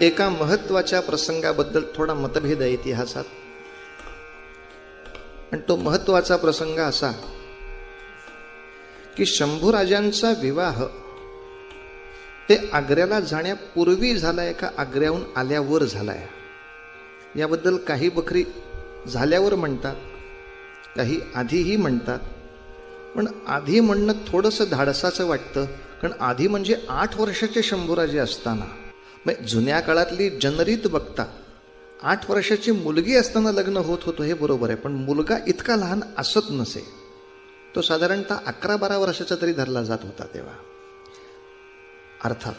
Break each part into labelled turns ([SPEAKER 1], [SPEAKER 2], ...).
[SPEAKER 1] एका महत्वाच्या प्रसंगाबद्दल थोडा मतभेद आहे इतिहासात. आणि तो महत्वाचा प्रसंग असा की शंभूराजांचा विवाह ते आग्र्याला जाण्यापूर्वी झालाय का आग्र्याहून आल्यावर झालाय, याबद्दल काही बखरी झाल्यावर म्हणतात, काही आधीही म्हणतात. पण आधी म्हणणं थोडंसं धाडसाचं वाटतं, कारण आधी म्हणजे 8 वर्षाचे शंभूराजे असताना, म्हणजे जुन्या काळातली जनरीत बघता 8 वर्षाची मुलगी असताना लग्न होत होतं हे बरोबर आहे. पण मुलगा इतका लहान असत नसे, तो साधारणतः 11-12 वर्षाचा तरी धरला जात होता तेव्हा. अर्थात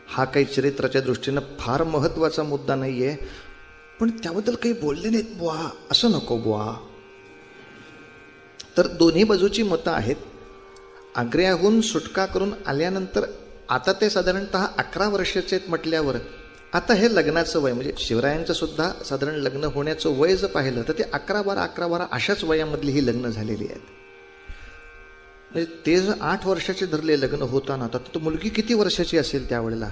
[SPEAKER 1] हा काही चरित्राच्या दृष्टीनं फार महत्वाचा मुद्दा नाहीये, पण त्याबद्दल काही बोलले नाहीत बुवा, असं नको बुवा. तर दोन्ही बाजूची मतं आहेत. आग्र्याहून सुटका करून आल्यानंतर आता ते साधारणतः 11 वर्षाचे आहेत म्हटल्यावर आता हे लग्नाचं वय, म्हणजे शिवरायांचं सुद्धा साधारण लग्न होण्याचं वय जर पाहिलं तर ते 11-12 अशाच वयामधली ही लग्न झालेली आहेत. म्हणजे ते जर 8 वर्षाचे धरले लग्न होताना, तर तो मुलगी किती वर्षाची असेल त्यावेळेला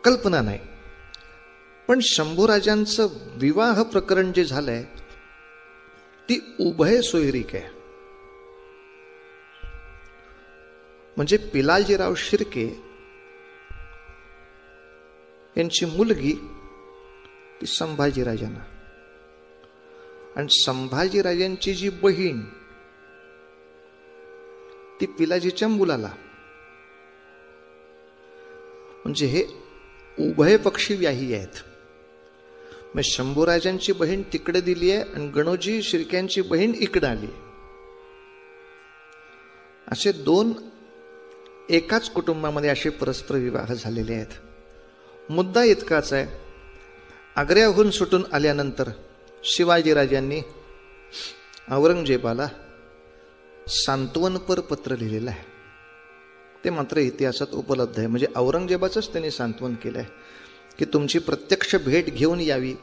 [SPEAKER 1] कल्पना नाही. पण शंभूराजांचं विवाह प्रकरण जे झालंय ती उभय सोयरीक आहे. म्हणजे पिलाजीराव शिर्के यांची मुलगी ती संभाजीराजांना, आणि संभाजीराजांची जी बहीण ती पिलाजीच्या मुलाला. म्हणजे हे उभय पक्षी व्याही आहेत. मग शंभूराजांची बहीण तिकडे दिली आहे आणि गणोजी शिर्क्यांची बहीण इकडे आली. असे दोन एकाच कुटुंबामध्ये असे परस्पर विवाह झालेले आहेत. मुद्दा इतकाच आहे, आग्र्याहून सुटून आल्यानंतर शिवाजीराजांनी औरंगजेबाला सांत्वनपर पत्र लिहिलेलं आहे. ते मात्र इतिहासात उपलब्ध आहे. म्हणजे औरंगजेबाचंच त्यांनी सांत्वन केलं आहे की तुमची प्रत्यक्ष भेट घेऊन यावी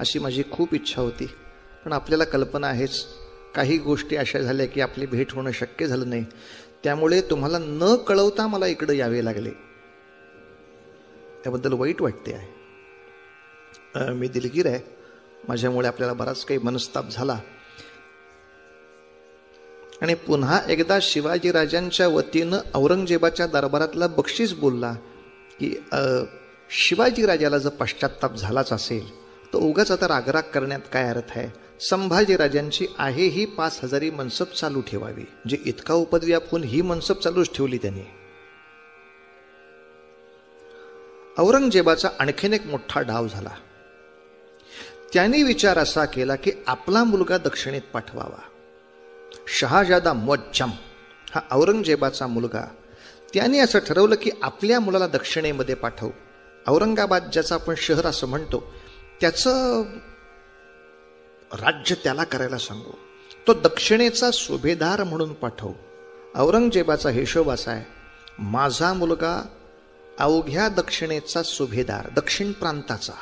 [SPEAKER 1] अशी माझी खूप इच्छा होती, पण आपल्याला कल्पना आहेच काही गोष्टी अशा झाल्या की आपली भेट होणं शक्य झालं नाही, त्यामुळे तुम्हाला न कळवता मला इकडं यावे लागले. त्याबद्दल वाईट वाटते आहे. मी दिलगीर आहे, माझ्यामुळे आपल्याला बराच काही मनस्ताप झाला. आणि पुन्हा एकदा शिवाजीराजांच्या वतीनं औरंगजेबाच्या दरबारातला बक्षीस बोलला की शिवाजीराजाला जर पश्चाताप झालाच असेल तर उगाच आता रागराग करण्यात काय अर्थ आहे. संभाजीराजांची आहे ही 5000 मनसब चालू ठेवावी. म्हणजे इतका उपद्व्याप ही मनसब चालूच ठेवली त्यांनी. औरंगजेबाचा आणखीन एक मोठा डाव झाला. त्यांनी विचार असा केला की आपला मुलगा दक्षिणेत पाठवावा. शहाजादा मुअज्जम हा औरंगजेबाचा मुलगा, त्यांनी असं ठरवलं की आपल्या मुलाला दक्षिणेमध्ये पाठवू. औरंगाबाद ज्याचं आपण शहर असं म्हणतो त्याचं राज्य त्याला करायला सांगू, तो दक्षिणेचा सुभेदार म्हणून पाठवू. औरंगजेबाचा हिशोब असा आहे, माझा मुलगा अवघ्या दक्षिणेचा सुभेदार, दक्षिण प्रांताचा,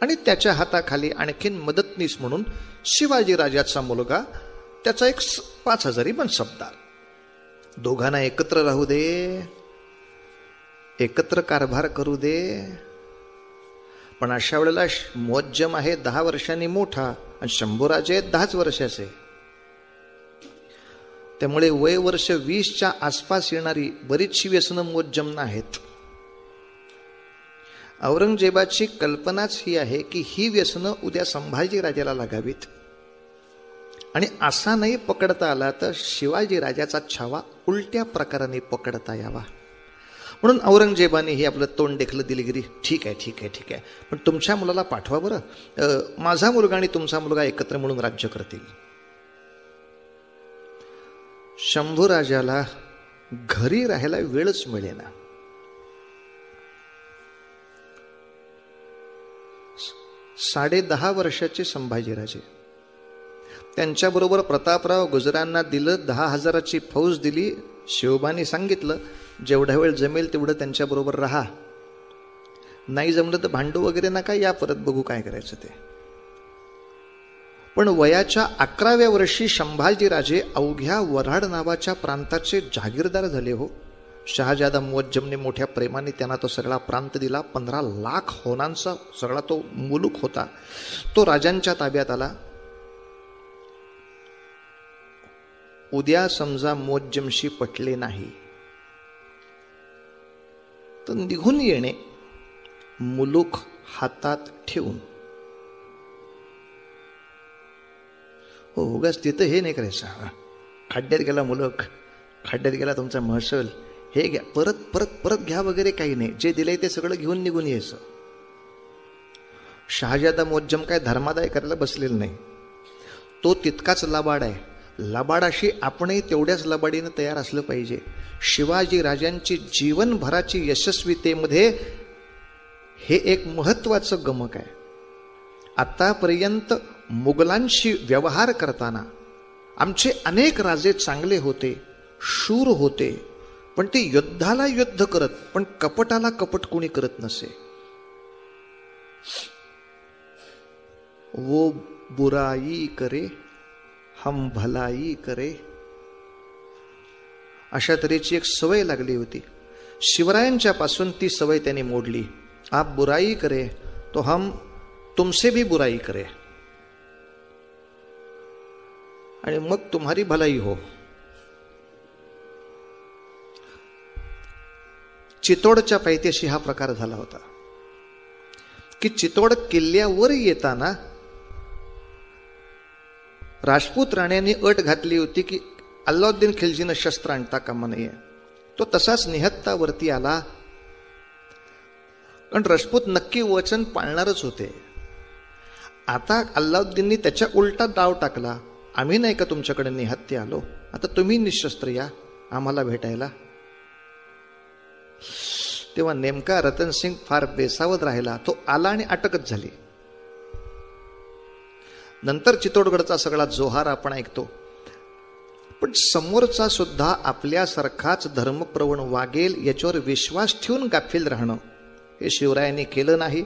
[SPEAKER 1] आणि त्याच्या हाताखाली आणखीन मदतनीस म्हणून शिवाजीराजाचा मुलगा, त्याचा एक 5000 मनसबदार. दोघांना एकत्र राहू दे, एकत्र कारभार करू दे. पण अशा वेळेला मुअज्जम आहे 10 वर्षांनी मोठा आणि शंभूराजे 10 वर्षाचे, त्यामुळे वय वर्ष 20च्या आसपास येणारी बरीचशी व्यसनं मुअज्जमना आहेत. औरंगजेबाची कल्पनाच ही आहे की ही व्यसनं उद्या संभाजीराजाला लागावीत, आणि असा नाही पकडता आला तर शिवाजीराजाचा छावा उलट्या प्रकाराने पकडता यावा. म्हणून औरंगजेबाने हे आपलं तोंड देखलं दिलगिरी, ठीक आहे ठीक आहे ठीक आहे, पण तुमच्या मुलाला पाठवा बरं, माझा मुलगा आणि तुमचा मुलगा एकत्र म्हणून राज्य करतील. शंभूराजाला घरी राहायला वेळच मिळेना. 10.5 वर्षाचे संभाजीराजे, त्यांच्याबरोबर प्रतापराव गुजरांना दिलं, 10,000ची फौज दिली. शिवबाने सांगितलं जेवढा वेळ जमेल तेवढं त्यांच्याबरोबर राहा, नाही जमलं तर भांडू वगैरे नका, या परत बघू काय करायचं ते. पण वयाच्या 11व्या वर्षी संभाजीराजे अवघ्या वऱ्हाड नावाच्या प्रांताचे जागीरदार झाले. हो, शहाजादा मुअज्जमने मोठ्या प्रेमाने त्यांना तो सगळा प्रांत दिला. 15 लाख होनांचा सगळा तो मुलूक होता, तो राजांच्या ताब्यात आला. उद्या समजा मुअज्जमशी पटले नाही तर निघून येणे, मुलूक हातात ठेवून. हो, उगाच तिथं हे नाही करायचं, खड्ड्यात गेला मुलूक, खड्ड्यात गेला तुमचा महसूल, हे घ्या, परत परत परत घ्या वगैरे काही नाही. जे दिलंय ते सगळं घेऊन निघून यायचं. शहाजादा मुअज्जम काय धर्मादाय करायला बसलेला नाही, तो तितकाच लबाड आहे. लबाडाशी आपणही तेवढ्याच लबाडीनं तयार असलं पाहिजे. शिवाजी राजांची जीवनभराची यशस्वीतेमध्ये हे एक महत्वाचं गमक आहे. आतापर्यंत मुघलांशी व्यवहार करताना आमचे अनेक राजे चांगले होते, शूर होते, पण ते युद्धाला युद्ध करत, पण कपटाला कपट कोणी करत नसे. वो बुराई करे हम भलाई करे, अशा तऱ्हेची एक सवय लागली होती. शिवरायांच्या पासून ती सवय त्यांनी मोडली. आप बुराई करे तो हम तुमसे भी बुराई करे, आणि मग तुम्हारी भलाई हो. चितोडच्या पायथ्याशी हा प्रकार झाला होता की चितोड किल्ल्यावर येताना राजपूत राण्यांनी अट घातली होती की अल्लाउद्दीन खिलजीनं शस्त्र आणता कामा नये. तो तसाच निहत्तावरती आला, कारण राजपूत नक्की वचन पाळणारच होते. आता अल्लाउद्दीननी त्याच्या उलटा डाव टाकला, आम्ही नाही का तुमच्याकडे निहत्ते आलो, आता तुम्ही निशस्त्र या आम्हाला भेटायला. तेव्हा नेमका रतनसिंग फार बेसावध राहिला. तो आला आणि अटकच झाली. नंतर चितोडगडचा सगळा जोहार आपण ऐकतो, पण समोरचा सुद्धा आपल्यासारखाच धर्मप्रवण वागेल याच्यावर विश्वास ठेवून गाफील राहणं हे शिवरायांनी केलं नाही.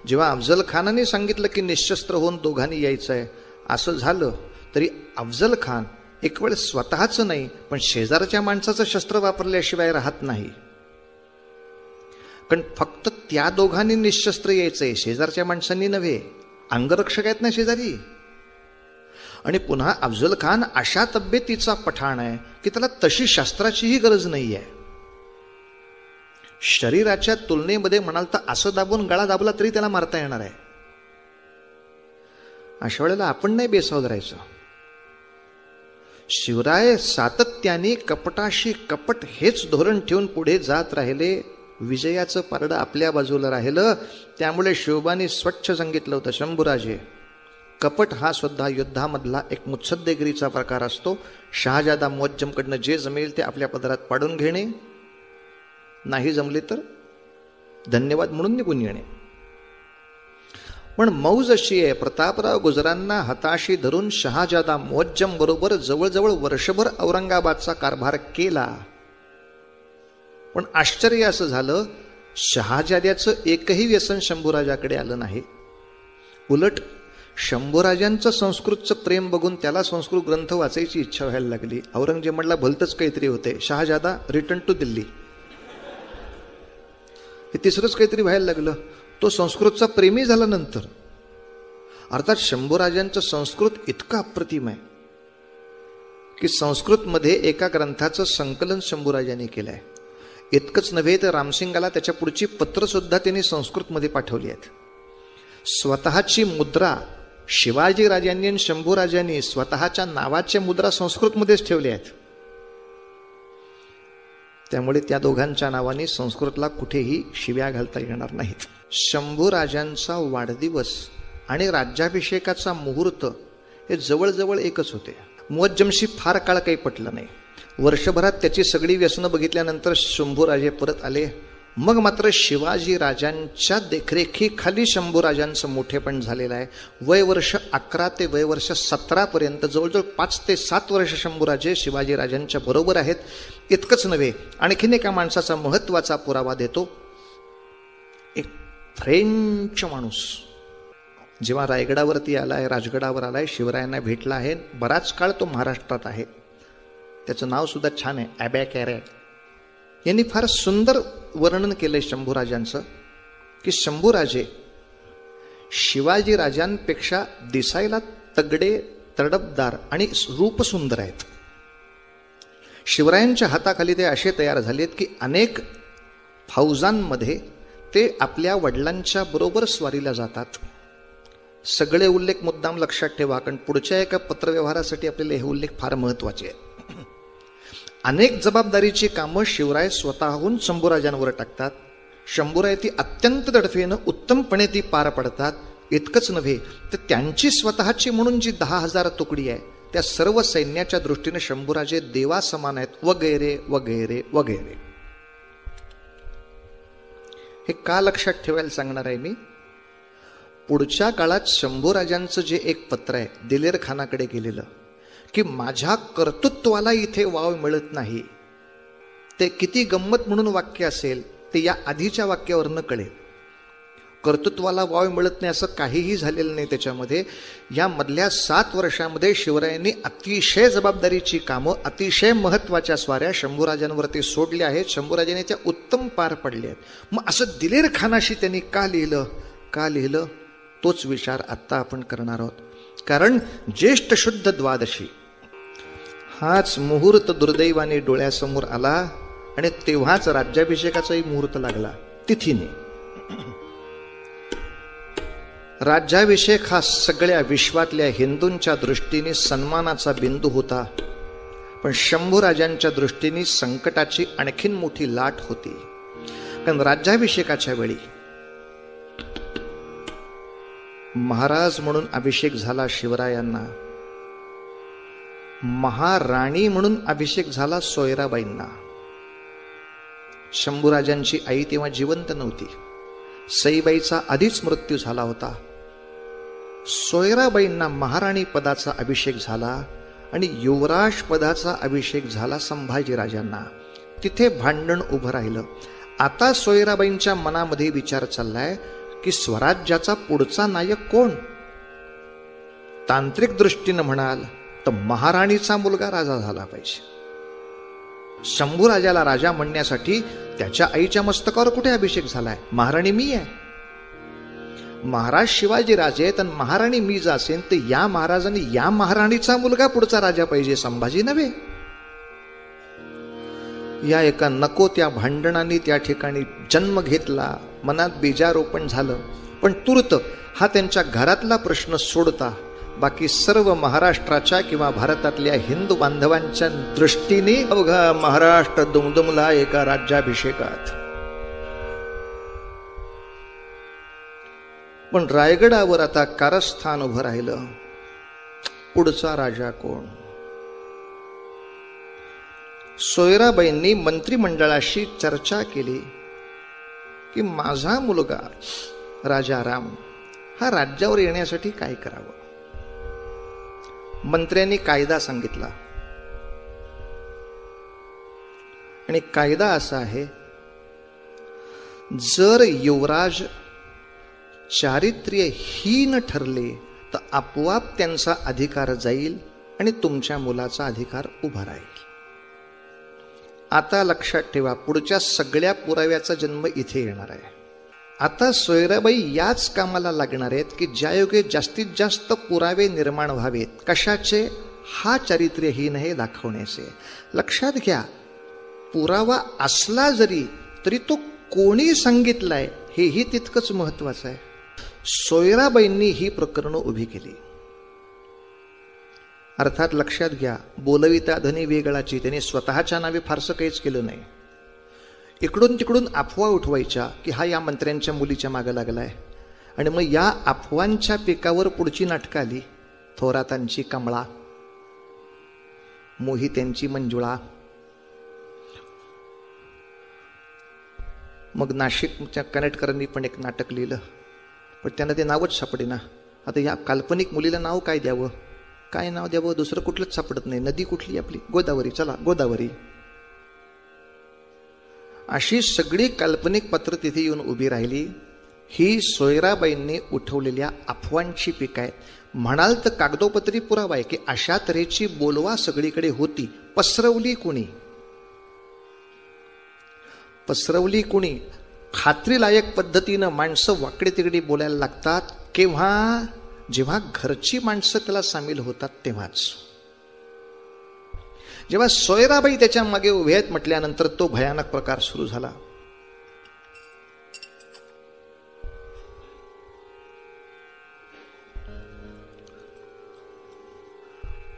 [SPEAKER 1] जेव्हा अफजल खानाने सांगितलं की निशस्त्र होऊन दोघांनी यायचं आहे, असं झालं तरी अफजल खान एक वेळ स्वतःच नाही पण शेजारच्या माणसाचं शस्त्र वापरल्याशिवाय राहत नाही. कारण फक्त त्या दोघांनी निशस्त्र यायचंय, शेजारच्या माणसांनी नव्हे. अंगरक्षक आहेत ना शेजारी. आणि पुन्हा अफजल खान अशा तब्येतीचा पठाण आहे की त्याला तशी शस्त्राचीही गरज नाही आहे. शरीराच्या तुलनेमध्ये म्हणाल तर असं दाबून गळा दाबला तरी त्याला मारता येणार आहे. अशा वेळेला आपण नाही बेसावध राहायचं. शिवराय सातत्याने कपटाशी कपट हेच धोरण ठेवून पुढे जात राहिले. विजयाचं पारडं आपल्या बाजूला राहिलं. त्यामुळे शिवबाने स्वच्छ सांगितलं होतं, शंभूराजे, कपट हा सुद्धा युद्धामधला एक मुत्सद्देगिरीचा प्रकार असतो. शहाजादा मुअज्जमकडनं जे जमेल ते आपल्या पदरात पाडून घेणे, नाही जमले तर धन्यवाद म्हणून निघून येणे. पण मौज अशी आहे, प्रतापराव गुजरांना हाताशी धरून शहाजादा मुअज्जम बरोबर जवळजवळ वर्षभर औरंगाबादचा कारभार केला. पण आश्चर्य असं झालं, शहाजाद्याचं एकही व्यसन शंभूराजाकडे आलं नाही. उलट शंभूराजांचं संस्कृतचं प्रेम बघून त्याला संस्कृत ग्रंथ वाचायची इच्छा व्हायला लागली. औरंगजेबाला भलतंच काहीतरी होते, शहाजादा रिटर्न टू दिल्ली, हे तिसरंच काहीतरी व्हायला लागलं. तो संस्कृतचा प्रेमी झाला नंतर. अर्थात शंभूराजांचं संस्कृत इतकं अप्रतिम आहे की संस्कृतमध्ये एका ग्रंथाचं संकलन शंभूराजांनी केलं आहे. इतकंच नव्हे तर रामसिंगाला त्याच्या पुढची पत्र सुद्धा त्यांनी संस्कृतमध्ये पाठवली आहेत. स्वतःची मुद्रा शिवाजी राजांनी आणि शंभूराजांनी स्वतःच्या नावाच्या मुद्रा संस्कृतमध्येच ठेवल्या आहेत. त्यामुळे त्या दोघांच्या नावाने संस्कृतला कुठेही शिव्या घालता येणार नाहीत. शंभूराजांचा वाढदिवस आणि राज्याभिषेकाचा मुहूर्त हे जवळजवळ एकच होते. मुअज्जमशी फार काळ काही पटलं नाही. वर्षभरात त्याची सगळी व्यसनं बघितल्यानंतर शंभूराजे परत आले. मग मात्र शिवाजी राजांच्या देखरेखीखाली शंभूराजांचं मोठेपण झालेलं आहे. वय वर्ष 11 ते वय वर्ष 17 पर्यंत जवळजवळ 5 ते 7 वर्ष शंभूराजे शिवाजी राजांच्या बरोबर आहेत. इतकंच नव्हे, आणखीन एका माणसाचा महत्वाचा पुरावा देतो. एक फ्रेंच माणूस जेव्हा रायगडावरती आलाय, राजगडावर आलाय, शिवरायांना भेटला आहे. बराच काळ तो महाराष्ट्रात आहे. त्याचं नाव सुद्धा छान आहे, ॲबॅ कॅरे. यांनी फार सुंदर वर्णन केलंय शंभूराजांचं की शंभूराजे शिवाजी राजांपेक्षा दिसायला तगडे, तडफदार आणि रूप सुंदर आहेत. शिवरायांच्या हाताखाली ते असे तयार झालेत की अनेक फौजांमध्ये ते आपल्या वडिलांच्या बरोबर स्वारीला जातात. सगळे उल्लेख मुद्दाम लक्षात ठेवा, कारण पुढच्या एका पत्रव्यवहारासाठी आपल्याला हे उल्लेख फार महत्वाचे आहेत. अनेक जबाबदारीची कामं शिवराय स्वतःहून शंभूराजांवर टाकतात. शंभूराय ती अत्यंत तडफेनं उत्तमपणे ती पार पडतात. इतकंच नव्हे तर त्यांची स्वतःची म्हणून जी 10,000 तुकडी आहे त्या सर्व सैन्याच्या दृष्टीने शंभूराजे देवा समान आहेत, वगैरे वगैरे वगैरे. हे का लक्षात ठेवायला सांगणार आहे मी? पुढच्या काळात शंभूराजांचं जे एक पत्र आहे दिलेर खानाकडे गेलेलं की माझ्या कर्तृत्वाला इथे वाव मिळत नाही, ते किती गंमत म्हणून वाक्य असेल ते या आधीच्या वाक्यावरनं कळेल. कर्तृत्वाला वाव मिळत नाही असं काहीही झालेलं नाही त्याच्यामध्ये. या मधल्या 7 वर्षामध्ये शिवरायांनी अतिशय जबाबदारीची कामं, अतिशय महत्वाच्या स्वाऱ्या शंभूराजांवरती सोडल्या आहेत. शंभूराजांनी त्या उत्तम पार पडल्या आहेत. मग असं दिलेर खानाशी त्यांनी का लिहिलं तोच विचार आत्ता आपण करणार आहोत. कारण ज्येष्ठ शुद्ध द्वादशी हाच मुहूर्त दुर्दैवाने डोळ्यासमोर आला आणि तेव्हाच राज्याभिषेकाचाही मुहूर्त लागला तिथीने. राज्याभिषेक हा सगळ्या विश्वातल्या हिंदूंच्या दृष्टीने सन्मानाचा बिंदू होता, पण शंभूराजांच्या दृष्टीने संकटाची आणखीन मोठी लाट होती. कारण राज्याभिषेकाच्या वेळी महाराज म्हणून अभिषेक झाला शिवरायांना, महाराणी म्हणून अभिषेक झाला सोयराबाईंना. शंभूराजांची आई तेव्हा जिवंत नव्हती, सईबाईचा आधीच मृत्यू झाला होता. सोयराबाईंना महाराणी पदाचा अभिषेक झाला आणि युवराज पदाचा अभिषेक झाला संभाजीराजांना. तिथे भांडण उभं राहिलं. आता सोयराबाईंच्या मनामध्ये विचार चाललाय की स्वराज्याचा पुढचा नायक कोण? तांत्रिक दृष्टीनं म्हणाल तर महाराणीचा मुलगा राजा झाला पाहिजे. शंभूराजाला राजा म्हणण्यासाठी त्याच्या आईच्या मस्तकावर कुठे अभिषेक झालाय? महाराणी मी आहे. महाराज शिवाजी राजे आहेत आणि महाराणी मी जर असेल तर या महाराजांनी या महाराणीचा मुलगा पुढचा राजा पाहिजे, संभाजी नव्हे. या एका नको त्या भांडणांनी त्या ठिकाणी जन्म घेतला, मनात बीजारोपण झालं. पण तूर्त हा त्यांच्या घरातला प्रश्न सोडता बाकी सर्व महाराष्ट्राच्या किंवा भारतातल्या हिंदू बांधवांच्या दृष्टीने अवघा महाराष्ट्र दुमदुमला एका राज्याभिषेकात. पण रायगडावर आता कारस्थान उभं राहिलं. पुढचा राजा कोण? सोयराबाईंनी मंत्रिमंडळाशी चर्चा केली की माझा मुलगा राजाराम हा राज्यावर येण्यासाठी काय करावं. मंत्र्यांनी कायदा सांगितला आणि कायदा असा आहे, जर युवराज चारित्र्यहीन ठरले तर आपोआप त्यांचा अधिकार जाईल आणि तुमच्या मुलाचा अधिकार उभा राहील. आता लक्षात ठेवा, पुढच्या सगळ्या पुराव्याचा जन्म इथे येणार आहे. आता सोयराबाई याच कामाला लागणार आहेत की ज्यायोगे जास्तीत जास्त पुरावे निर्माण व्हावेत. कशाचे? हा चारित्र्यहीन हे दाखवण्याचे. लक्षात घ्या, पुरावा असला जरी तरी तो कोणी सांगितलाय हेही तितकंच महत्वाचं आहे. सोयराबाईंनी ही प्रकरणं उभी केली. अर्थात लक्षात घ्या, बोलविता धनी वेगळाची, त्यांनी स्वतःच्या नावे फारसं काहीच केलं नाही. इकडून तिकडून अफवा उठवायच्या की हा या मंत्र्यांच्या मुलीच्या मागे लागलाय आणि मग या अफवांच्या पिकावर पुढची नाटकं आली. थोरातांची कमळा, मोहित्यांची मंजुळा, मग नाशिकच्या कनेटकरांनी पण एक नाटक लिहिलं, पण त्यांना ते नावच सापडेना. आता या काल्पनिक मुलीला नाव काय द्यावं, काय नाव द्यावं, दुसरं कुठलंच सापडत नाही. नदी कुठली आपली? गोदावरी. चला गोदावरी. अशी सगळी काल्पनिक पात्र तिथे येऊन उभी राहिली. ही सोयराबाईंनी उठवलेल्या अफवांची पीक आहे. म्हणाल तर कागदोपत्री पुरावा आहे की अशा तऱ्हेची बोलवा सगळीकडे होती. पसरवली कोणी? पसरवली कुणी? खात्रीलायक पद्धतीनं माणसं वाकडे तिकडे बोलायला लागतात केव्हा? जेव्हा घरची माणसं त्याला सामील होतात तेव्हाच. जेव्हा सोयराबाई त्याच्या मागे उभे आहेत म्हटल्यानंतर तो भयानक प्रकार सुरू झाला.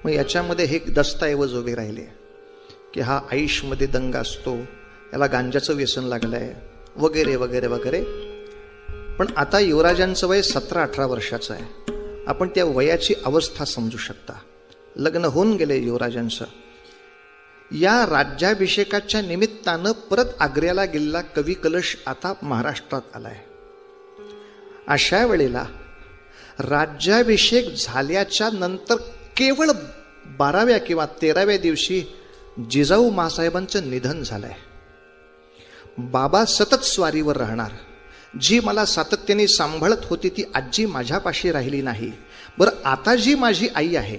[SPEAKER 1] मग याच्यामध्ये हे दस्तऐवज उभे राहिले की हा आयुषमध्ये दंगा असतो, याला गांजाचं व्यसन लागलंय वगैरे वगैरे वगैरे. पण आता युवराजांचं वय 17-18 वर्षाचं आहे. आपण त्या वयाची अवस्था समजू शकता. लग्न होऊन गेले युवराजांचं. या राज्याभिषेकाच्या निमित्तानं परत आग्र्याला गेलेला कवी कलश आता महाराष्ट्रात आलाय. अशा वेळेला राज्याभिषेक झाल्याच्या नंतर केवळ 12व्या किंवा 13व्या दिवशी जिजाऊ मासाहेबांचं निधन झालंय. बाबा सतत स्वारीवर राहणार. जी मला सातत्याने सांभाळत होती ती आजी माझ्यापाशी राहिली नाही. बरं, आता जी माझी आई आहे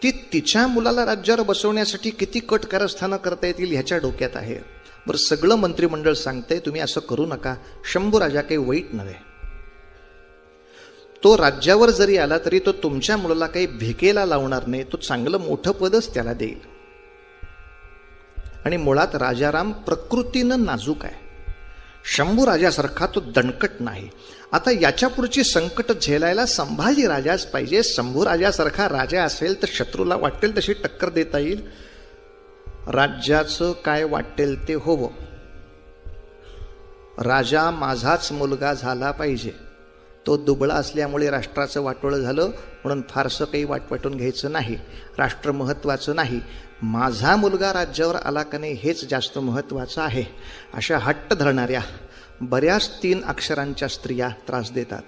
[SPEAKER 1] ती तिच्या मुलाला राज्यावर बसवण्यासाठी किती कट कारस्थानं करता येतील ह्याच्या डोक्यात आहे. बरं, सगळं मंत्रिमंडळ सांगतंय तुम्ही असं करू नका. शंभूराजा काही वाईट नव्हे. तो राज्यावर जरी आला तरी तो तुमच्या मुलाला काही भिकेला लावणार नाही. तो चांगलं मोठं पदच त्याला देईल. आणि मुळात राजाराम प्रकृतीनं नाजूक आहे. शंभूराजासारखा तो दणकट नाही. आता याच्या पुढची संकट झेलायला संभाजी राजाच पाहिजे. शंभूराजासारखा राजा असेल तर शत्रूला वाटेल तशी टक्कर देता येईल. राज्याचं काय वाटेल ते होवो. राजा माझाच मुलगा झाला पाहिजे. तो दुबळा असल्यामुळे राष्ट्राचं वाटोळं झालं म्हणून फारसं काही वाटवाटून घ्यायचं नाही. राष्ट्र महत्त्वाचं नाही. माझा मुलगा राज्यावर आला का नाही हेच जास्त महत्त्वाचं आहे. अशा हट्ट धरणाऱ्या बऱ्याच 3 अक्षरांच्या स्त्रिया त्रास देतात.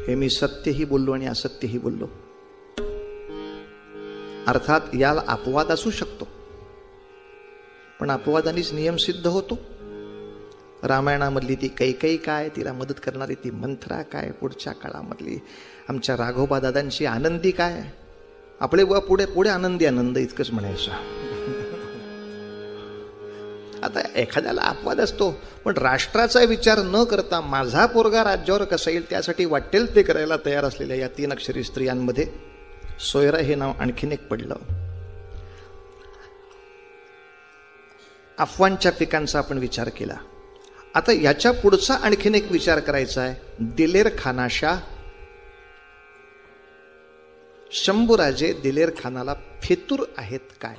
[SPEAKER 1] हे मी सत्यही बोललो आणि असत्यही बोललो. अर्थात याला अपवाद असू शकतो, पण अपवादानेच नियम सिद्ध होतो. रामायणामधली ती कैकेयी काय, तिला मदत करणारी ती मंथरा काय, पुढच्या काळामधली आमच्या राघोबा दादांची आनंदी काय. आपले व पुढे पुढे आनंदी आनंद इतकंच म्हणायचं. आता एखाद्याला अपवाद असतो, पण राष्ट्राचा विचार न करता माझा पोरगा राज्यावर कसा येईल त्यासाठी वाटेल ते करायला तयार असलेल्या या 3 अक्षरी स्त्रियांमध्ये सोयरा हे नाव आणखीन एक पडलं. अफवांच्या पिकांचा आपण विचार केला. आता याच्या पुढचा आणखीन एक विचार करायचा आहे. दिलेर खानाशा. शंभूराजे दिलेर खानाला फितूर आहेत काय?